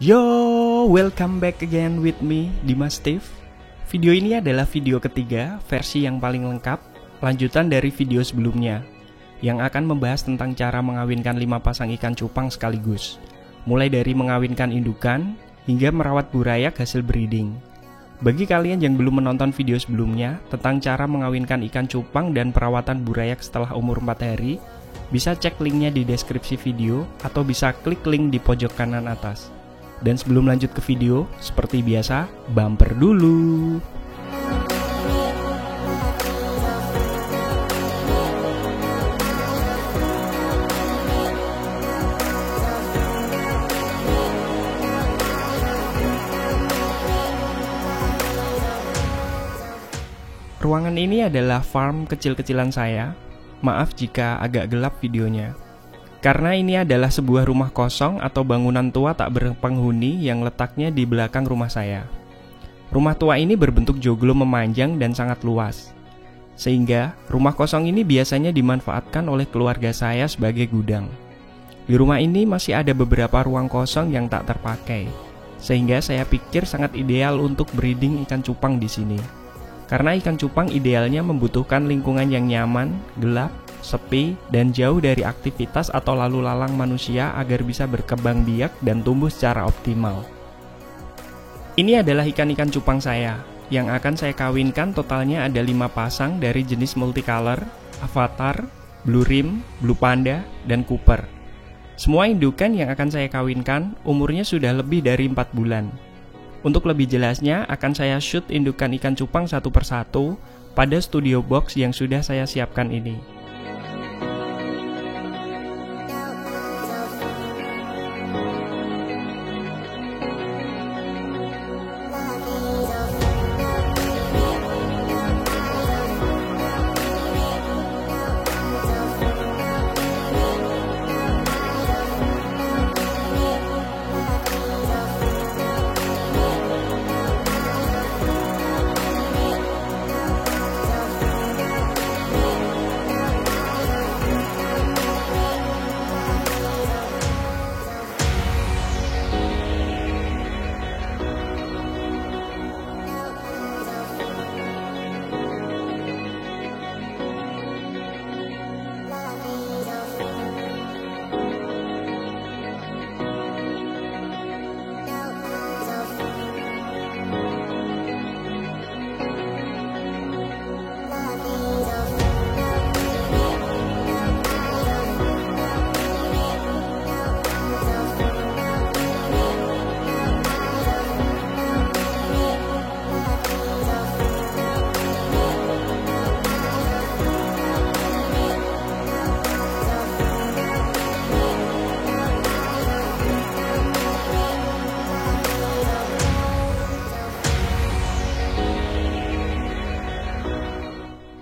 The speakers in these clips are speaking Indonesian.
Yo, welcome back again with me, Dimas Steve. Video ini adalah video ketiga, versi yang paling lengkap, lanjutan dari video sebelumnya, yang akan membahas tentang cara mengawinkan 5 pasang ikan cupang sekaligus, mulai dari mengawinkan indukan, hingga merawat burayak hasil breeding. Bagi kalian yang belum menonton video sebelumnya, tentang cara mengawinkan ikan cupang dan perawatan burayak setelah umur 4 hari, bisa cek linknya di deskripsi video, atau bisa klik link di pojok kanan atas. Dan sebelum lanjut ke video, seperti biasa, bumper dulu. Ruangan ini adalah farm kecil-kecilan saya. Maaf jika agak gelap videonya. Karena ini adalah sebuah rumah kosong atau bangunan tua tak berpenghuni yang letaknya di belakang rumah saya. Rumah tua ini berbentuk joglo memanjang dan sangat luas. Sehingga, rumah kosong ini biasanya dimanfaatkan oleh keluarga saya sebagai gudang. Di rumah ini masih ada beberapa ruang kosong yang tak terpakai. Sehingga saya pikir sangat ideal untuk breeding ikan cupang di sini. Karena ikan cupang idealnya membutuhkan lingkungan yang nyaman, gelap, sepi, dan jauh dari aktivitas atau lalu lalang manusia agar bisa berkembang biak dan tumbuh secara optimal. Ini adalah ikan-ikan cupang saya, yang akan saya kawinkan totalnya ada 5 pasang dari jenis multicolor, avatar, blue rim, blue panda, dan cooper. Semua indukan yang akan saya kawinkan umurnya sudah lebih dari 4 bulan. Untuk lebih jelasnya, akan saya shoot indukan ikan cupang satu persatu pada studio box yang sudah saya siapkan ini.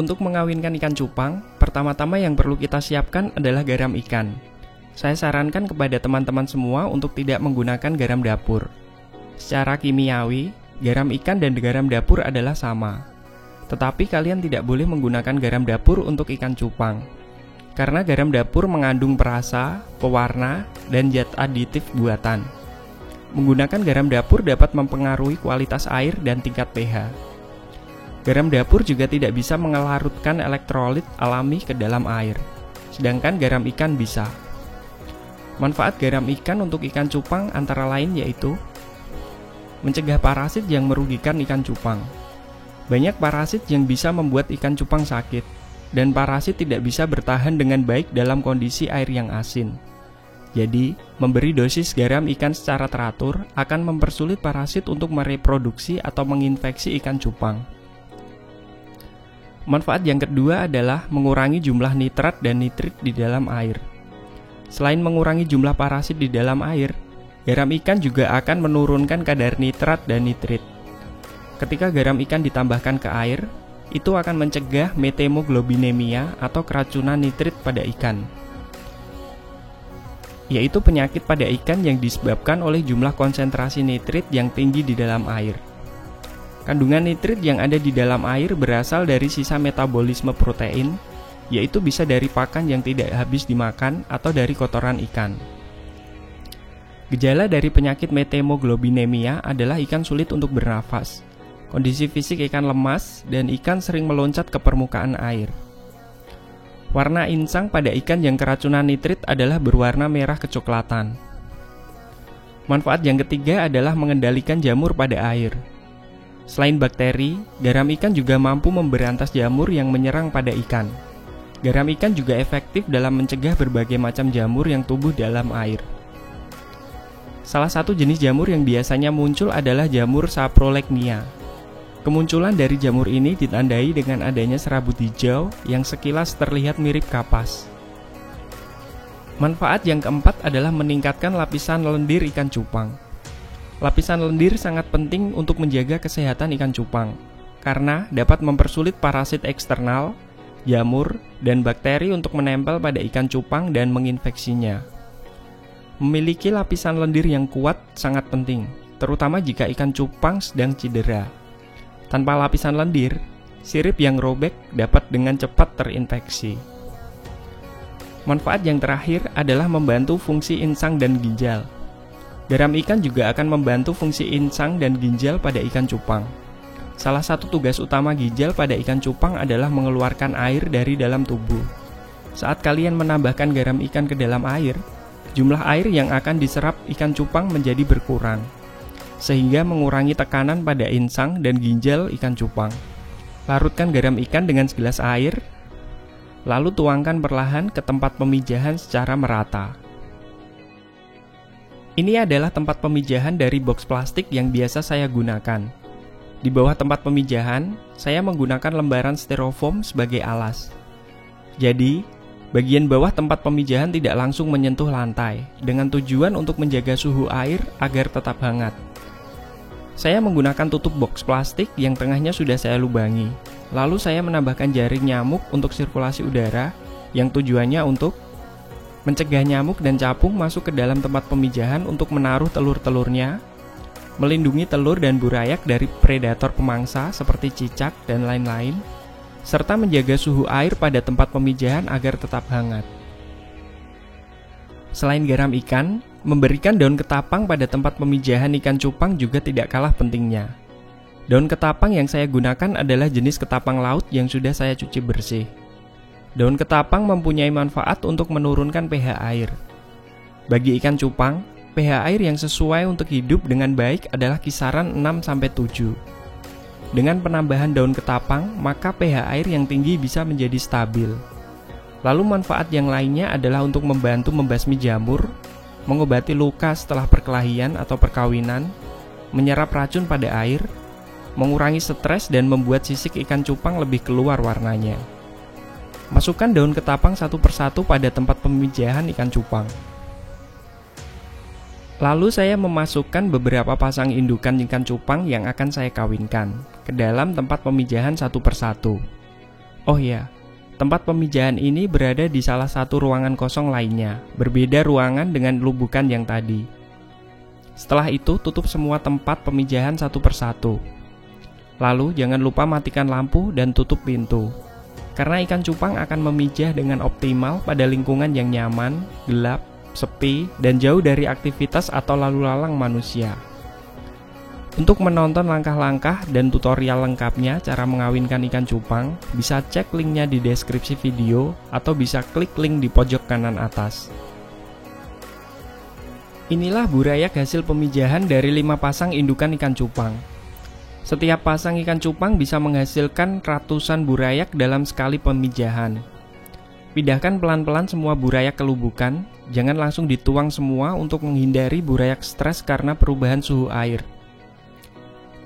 Untuk mengawinkan ikan cupang, pertama-tama yang perlu kita siapkan adalah garam ikan. Saya sarankan kepada teman-teman semua untuk tidak menggunakan garam dapur. Secara kimiawi, garam ikan dan garam dapur adalah sama. Tetapi kalian tidak boleh menggunakan garam dapur untuk ikan cupang. Karena garam dapur mengandung perasa, pewarna, dan zat aditif buatan. Menggunakan garam dapur dapat mempengaruhi kualitas air dan tingkat pH. Garam dapur juga tidak bisa mengelarutkan elektrolit alami ke dalam air, sedangkan garam ikan bisa. Manfaat garam ikan untuk ikan cupang antara lain yaitu mencegah parasit yang merugikan ikan cupang. Banyak parasit yang bisa membuat ikan cupang sakit, dan parasit tidak bisa bertahan dengan baik dalam kondisi air yang asin. Jadi, memberi dosis garam ikan secara teratur akan mempersulit parasit untuk mereproduksi atau menginfeksi ikan cupang. Manfaat yang kedua adalah mengurangi jumlah nitrat dan nitrit di dalam air. Selain mengurangi jumlah parasit di dalam air, garam ikan juga akan menurunkan kadar nitrat dan nitrit. Ketika garam ikan ditambahkan ke air, itu akan mencegah methemoglobinемia atau keracunan nitrit pada ikan, yaitu penyakit pada ikan yang disebabkan oleh jumlah konsentrasi nitrit yang tinggi di dalam air. Kandungan nitrit yang ada di dalam air berasal dari sisa metabolisme protein, yaitu bisa dari pakan yang tidak habis dimakan atau dari kotoran ikan. Gejala dari penyakit methemoglobinemia adalah ikan sulit untuk bernafas. Kondisi fisik ikan lemas dan ikan sering meloncat ke permukaan air. Warna insang pada ikan yang keracunan nitrit adalah berwarna merah kecoklatan. Manfaat yang ketiga adalah mengendalikan jamur pada air. Selain bakteri, garam ikan juga mampu memberantas jamur yang menyerang pada ikan. Garam ikan juga efektif dalam mencegah berbagai macam jamur yang tumbuh dalam air. Salah satu jenis jamur yang biasanya muncul adalah jamur Saprolegnia. Kemunculan dari jamur ini ditandai dengan adanya serabut hijau yang sekilas terlihat mirip kapas. Manfaat yang keempat adalah meningkatkan lapisan lendir ikan cupang. Lapisan lendir sangat penting untuk menjaga kesehatan ikan cupang, karena dapat mempersulit parasit eksternal, jamur, dan bakteri untuk menempel pada ikan cupang dan menginfeksinya. Memiliki lapisan lendir yang kuat sangat penting, terutama jika ikan cupang sedang cedera. Tanpa lapisan lendir, sirip yang robek dapat dengan cepat terinfeksi. Manfaat yang terakhir adalah membantu fungsi insang dan ginjal. Garam ikan juga akan membantu fungsi insang dan ginjal pada ikan cupang. Salah satu tugas utama ginjal pada ikan cupang adalah mengeluarkan air dari dalam tubuh. Saat kalian menambahkan garam ikan ke dalam air, jumlah air yang akan diserap ikan cupang menjadi berkurang, sehingga mengurangi tekanan pada insang dan ginjal ikan cupang. Larutkan garam ikan dengan segelas air, lalu tuangkan perlahan ke tempat pemijahan secara merata. Ini adalah tempat pemijahan dari box plastik yang biasa saya gunakan. Di bawah tempat pemijahan, saya menggunakan lembaran styrofoam sebagai alas. Jadi, bagian bawah tempat pemijahan tidak langsung menyentuh lantai, dengan tujuan untuk menjaga suhu air agar tetap hangat. Saya menggunakan tutup box plastik yang tengahnya sudah saya lubangi. Lalu saya menambahkan jaring nyamuk untuk sirkulasi udara yang tujuannya untuk mencegah nyamuk dan capung masuk ke dalam tempat pemijahan untuk menaruh telur-telurnya, melindungi telur dan burayak dari predator pemangsa seperti cicak dan lain-lain, serta menjaga suhu air pada tempat pemijahan agar tetap hangat. Selain garam ikan, memberikan daun ketapang pada tempat pemijahan ikan cupang juga tidak kalah pentingnya. Daun ketapang yang saya gunakan adalah jenis ketapang laut yang sudah saya cuci bersih. Daun ketapang mempunyai manfaat untuk menurunkan pH air. Bagi ikan cupang, pH air yang sesuai untuk hidup dengan baik adalah kisaran 6-7. Dengan penambahan daun ketapang, maka pH air yang tinggi bisa menjadi stabil. Lalu manfaat yang lainnya adalah untuk membantu membasmi jamur, mengobati luka setelah perkelahian atau perkawinan, menyerap racun pada air, mengurangi stres dan membuat sisik ikan cupang lebih keluar warnanya. Masukkan daun ketapang satu persatu pada tempat pemijahan ikan cupang. Lalu saya memasukkan beberapa pasang indukan ikan cupang yang akan saya kawinkan ke dalam tempat pemijahan satu persatu. Oh ya, tempat pemijahan ini berada di salah satu ruangan kosong lainnya, berbeda ruangan dengan lubukan yang tadi. Setelah itu, tutup semua tempat pemijahan satu persatu. Lalu, jangan lupa matikan lampu dan tutup pintu. Karena ikan cupang akan memijah dengan optimal pada lingkungan yang nyaman, gelap, sepi, dan jauh dari aktivitas atau lalu lalang manusia. Untuk menonton langkah-langkah dan tutorial lengkapnya cara mengawinkan ikan cupang, bisa cek linknya di deskripsi video atau bisa klik link di pojok kanan atas. Inilah burayak hasil pemijahan dari 5 pasang indukan ikan cupang. Setiap pasang ikan cupang bisa menghasilkan ratusan burayak dalam sekali pemijahan. Pindahkan pelan-pelan semua burayak ke lubukan, jangan langsung dituang semua untuk menghindari burayak stres karena perubahan suhu air.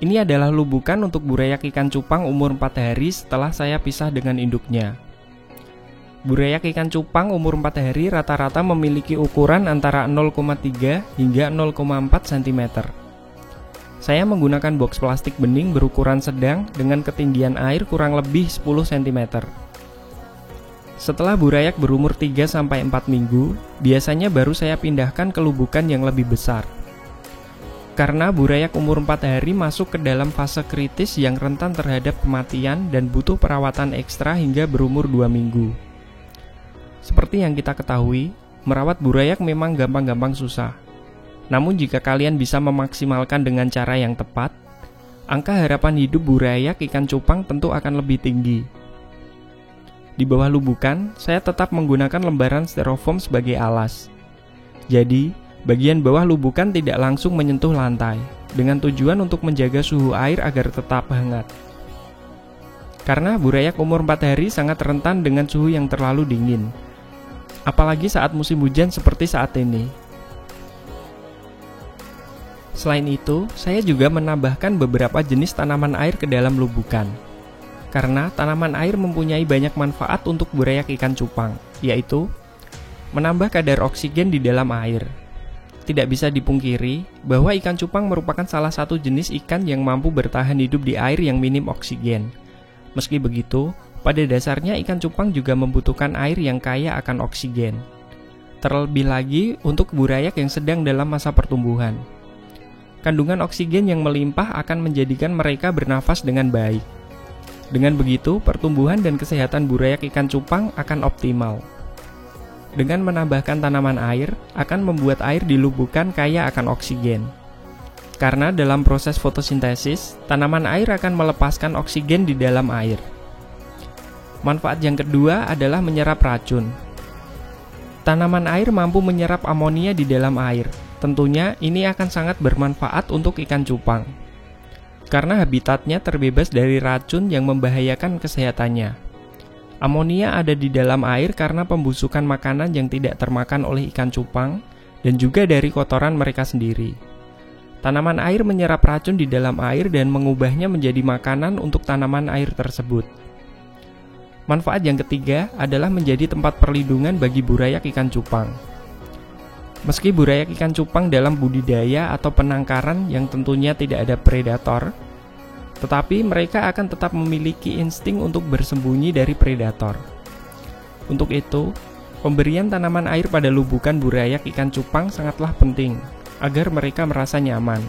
Ini adalah lubukan untuk burayak ikan cupang umur 4 hari setelah saya pisah dengan induknya. Burayak ikan cupang umur 4 hari rata-rata memiliki ukuran antara 0,3 hingga 0,4 cm. Saya menggunakan box plastik bening berukuran sedang dengan ketinggian air kurang lebih 10 cm. Setelah burayak berumur 3-4 minggu, biasanya baru saya pindahkan ke lubukan yang lebih besar. Karena burayak umur 4 hari masuk ke dalam fase kritis yang rentan terhadap kematian dan butuh perawatan ekstra hingga berumur 2 minggu. Seperti yang kita ketahui, merawat burayak memang gampang-gampang susah. Namun jika kalian bisa memaksimalkan dengan cara yang tepat, angka harapan hidup burayak ikan cupang tentu akan lebih tinggi. Di bawah lubukan, saya tetap menggunakan lembaran styrofoam sebagai alas. Jadi, bagian bawah lubukan tidak langsung menyentuh lantai, dengan tujuan untuk menjaga suhu air agar tetap hangat. Karena burayak umur 4 hari sangat rentan dengan suhu yang terlalu dingin, apalagi saat musim hujan seperti saat ini. Selain itu, saya juga menambahkan beberapa jenis tanaman air ke dalam lubukan. Karena tanaman air mempunyai banyak manfaat untuk burayak ikan cupang, yaitu menambah kadar oksigen di dalam air. Tidak bisa dipungkiri bahwa ikan cupang merupakan salah satu jenis ikan yang mampu bertahan hidup di air yang minim oksigen. Meski begitu, pada dasarnya ikan cupang juga membutuhkan air yang kaya akan oksigen. Terlebih lagi untuk burayak yang sedang dalam masa pertumbuhan. Kandungan oksigen yang melimpah akan menjadikan mereka bernafas dengan baik. Dengan begitu, pertumbuhan dan kesehatan burayak ikan cupang akan optimal. Dengan menambahkan tanaman air, akan membuat air di lubukan kaya akan oksigen. Karena dalam proses fotosintesis, tanaman air akan melepaskan oksigen di dalam air. Manfaat yang kedua adalah menyerap racun. Tanaman air mampu menyerap amonia di dalam air. Tentunya ini akan sangat bermanfaat untuk ikan cupang. Karena habitatnya terbebas dari racun yang membahayakan kesehatannya. Amonia ada di dalam air karena pembusukan makanan yang tidak termakan oleh ikan cupang dan juga dari kotoran mereka sendiri. Tanaman air menyerap racun di dalam air dan mengubahnya menjadi makanan untuk tanaman air tersebut. Manfaat yang ketiga adalah menjadi tempat perlindungan bagi burayak ikan cupang. Meski burayak ikan cupang dalam budidaya atau penangkaran yang tentunya tidak ada predator, tetapi mereka akan tetap memiliki insting untuk bersembunyi dari predator. Untuk itu, pemberian tanaman air pada lubukan burayak ikan cupang sangatlah penting agar mereka merasa nyaman.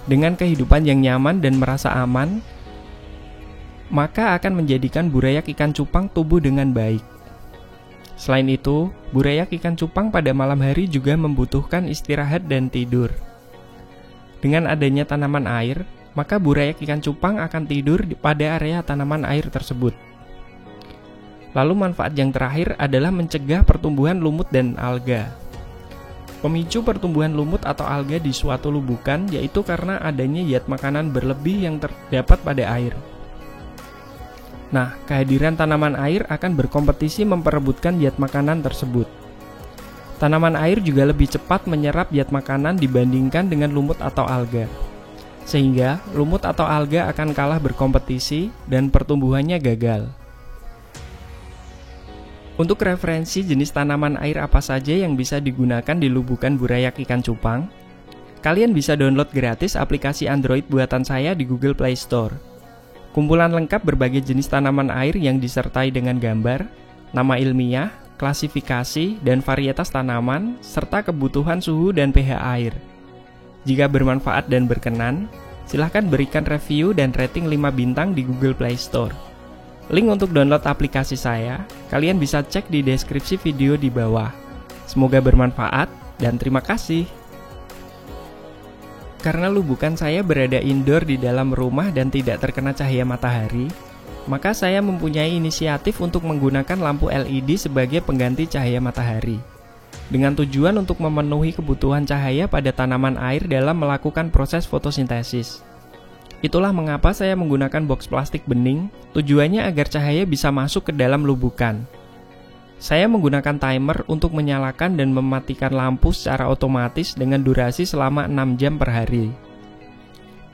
Dengan kehidupan yang nyaman dan merasa aman, maka akan menjadikan burayak ikan cupang tumbuh dengan baik. Selain itu, burayak ikan cupang pada malam hari juga membutuhkan istirahat dan tidur. Dengan adanya tanaman air, maka burayak ikan cupang akan tidur pada area tanaman air tersebut. Lalu manfaat yang terakhir adalah mencegah pertumbuhan lumut dan alga. Pemicu pertumbuhan lumut atau alga di suatu lubukan yaitu karena adanya zat makanan berlebih yang terdapat pada air. Nah, kehadiran tanaman air akan berkompetisi memperebutkan zat makanan tersebut. Tanaman air juga lebih cepat menyerap zat makanan dibandingkan dengan lumut atau alga. Sehingga lumut atau alga akan kalah berkompetisi dan pertumbuhannya gagal. Untuk referensi jenis tanaman air apa saja yang bisa digunakan di lubukan burayak ikan cupang, kalian bisa download gratis aplikasi Android buatan saya di Google Play Store. Kumpulan lengkap berbagai jenis tanaman air yang disertai dengan gambar, nama ilmiah, klasifikasi, dan varietas tanaman, serta kebutuhan suhu dan pH air. Jika bermanfaat dan berkenan, silahkan berikan review dan rating 5 bintang di Google Play Store. Link untuk download aplikasi saya, kalian bisa cek di deskripsi video di bawah. Semoga bermanfaat, dan terima kasih. Karena lubukan saya berada indoor di dalam rumah dan tidak terkena cahaya matahari, maka saya mempunyai inisiatif untuk menggunakan lampu LED sebagai pengganti cahaya matahari. Dengan tujuan untuk memenuhi kebutuhan cahaya pada tanaman air dalam melakukan proses fotosintesis. Itulah mengapa saya menggunakan box plastik bening, tujuannya agar cahaya bisa masuk ke dalam lubukan. Saya menggunakan timer untuk menyalakan dan mematikan lampu secara otomatis dengan durasi selama 6 jam per hari.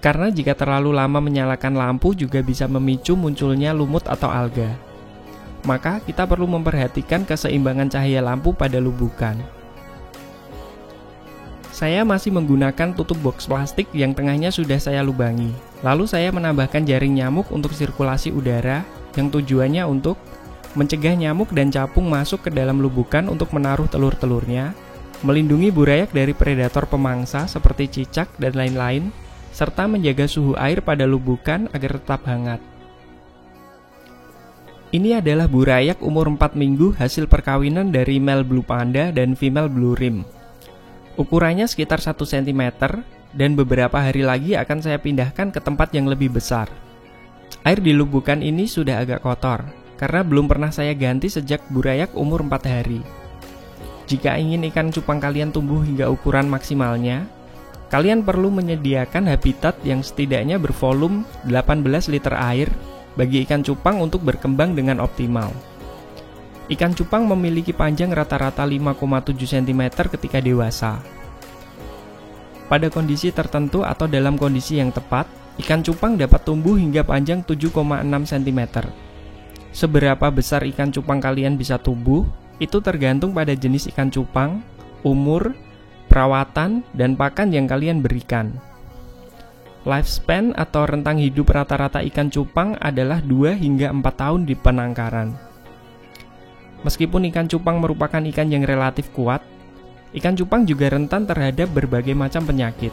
Karena jika terlalu lama menyalakan lampu juga bisa memicu munculnya lumut atau alga. Maka kita perlu memperhatikan keseimbangan cahaya lampu pada lubukan. Saya masih menggunakan tutup box plastik yang tengahnya sudah saya lubangi. Lalu saya menambahkan jaring nyamuk untuk sirkulasi udara yang tujuannya untuk mencegah nyamuk dan capung masuk ke dalam lubukan untuk menaruh telur-telurnya, melindungi burayak dari predator pemangsa seperti cicak dan lain-lain, serta menjaga suhu air pada lubukan agar tetap hangat. Ini adalah burayak umur 4 minggu hasil perkawinan dari male blue panda dan female blue rim. Ukurannya sekitar 1 cm dan beberapa hari lagi akan saya pindahkan ke tempat yang lebih besar. Air di lubukan ini sudah agak kotor karena belum pernah saya ganti sejak burayak umur 4 hari. Jika ingin ikan cupang kalian tumbuh hingga ukuran maksimalnya, kalian perlu menyediakan habitat yang setidaknya bervolume 18 liter air bagi ikan cupang untuk berkembang dengan optimal. Ikan cupang memiliki panjang rata-rata 5,7 cm ketika dewasa. Pada kondisi tertentu atau dalam kondisi yang tepat, ikan cupang dapat tumbuh hingga panjang 7,6 cm. Seberapa besar ikan cupang kalian bisa tumbuh, itu tergantung pada jenis ikan cupang, umur, perawatan, dan pakan yang kalian berikan. Lifespan atau rentang hidup rata-rata ikan cupang adalah 2 hingga 4 tahun di penangkaran. Meskipun ikan cupang merupakan ikan yang relatif kuat, ikan cupang juga rentan terhadap berbagai macam penyakit.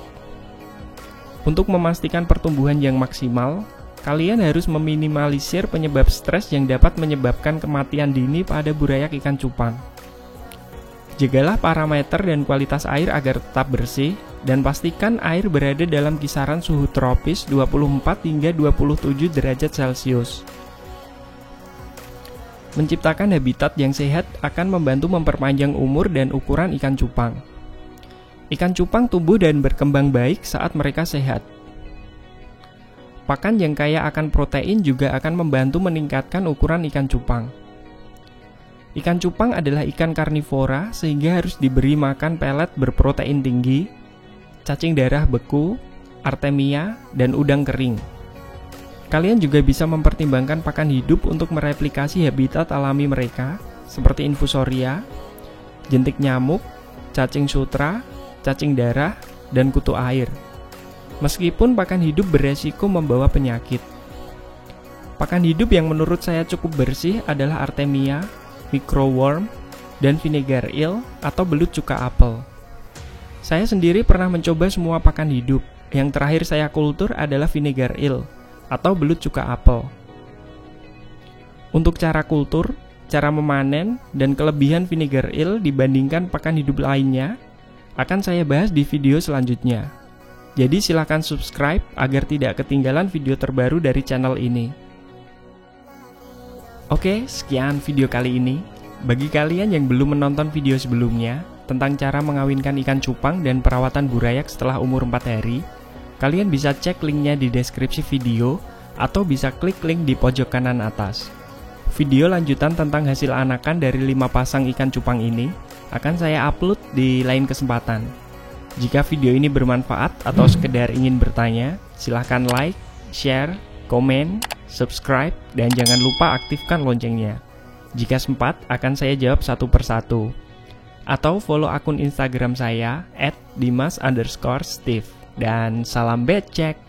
Untuk memastikan pertumbuhan yang maksimal, kalian harus meminimalisir penyebab stres yang dapat menyebabkan kematian dini pada burayak ikan cupang. Jagalah parameter dan kualitas air agar tetap bersih, dan pastikan air berada dalam kisaran suhu tropis 24 hingga 27 derajat Celcius. Menciptakan habitat yang sehat akan membantu memperpanjang umur dan ukuran ikan cupang. Ikan cupang tumbuh dan berkembang baik saat mereka sehat. Pakan yang kaya akan protein juga akan membantu meningkatkan ukuran ikan cupang. Ikan cupang adalah ikan karnivora sehingga harus diberi makan pelet berprotein tinggi, cacing darah beku, artemia, dan udang kering. Kalian juga bisa mempertimbangkan pakan hidup untuk mereplikasi habitat alami mereka, seperti infusoria, jentik nyamuk, cacing sutra, cacing darah, dan kutu air. Meskipun pakan hidup beresiko membawa penyakit. Pakan hidup yang menurut saya cukup bersih adalah artemia, microworm, dan vinegar eel atau belut cuka apel. Saya sendiri pernah mencoba semua pakan hidup. Yang terakhir saya kultur adalah vinegar eel atau belut cuka apel. Untuk cara kultur, cara memanen, dan kelebihan vinegar eel dibandingkan pakan hidup lainnya akan saya bahas di video selanjutnya. Jadi silakan subscribe agar tidak ketinggalan video terbaru dari channel ini. Oke, sekian video kali ini. Bagi kalian yang belum menonton video sebelumnya tentang cara mengawinkan ikan cupang dan perawatan burayak setelah umur 4 hari, kalian bisa cek linknya di deskripsi video atau bisa klik link di pojok kanan atas. Video lanjutan tentang hasil anakan dari 5 pasang ikan cupang ini akan saya upload di lain kesempatan. Jika video ini bermanfaat atau sekedar ingin bertanya, silahkan like, share, komen, subscribe, dan jangan lupa aktifkan loncengnya. Jika sempat, akan saya jawab satu persatu. Atau follow akun Instagram saya @dimas_steve. Dan salam becek!